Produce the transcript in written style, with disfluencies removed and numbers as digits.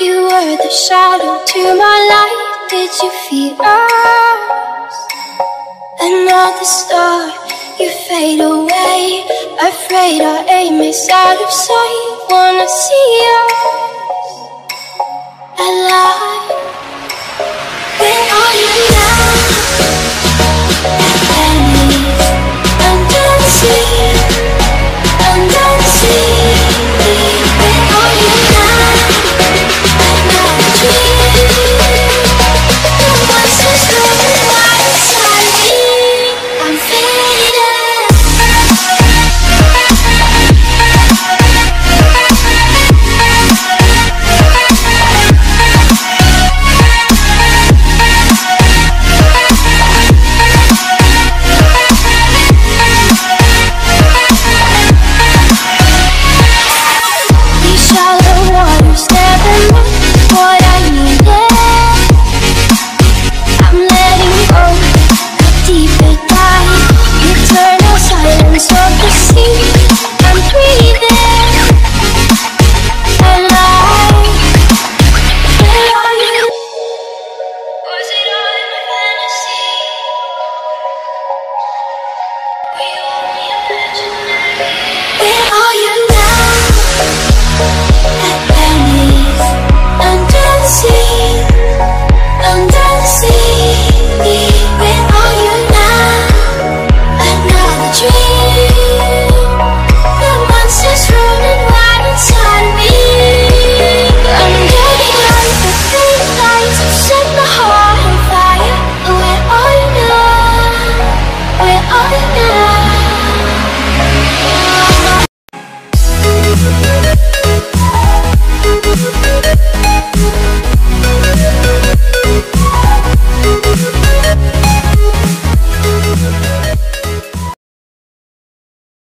You were the shadow to my light. Did you feel us? Another star, you fade away. Afraid our aim is out of sight. Wanna see us alive. When are you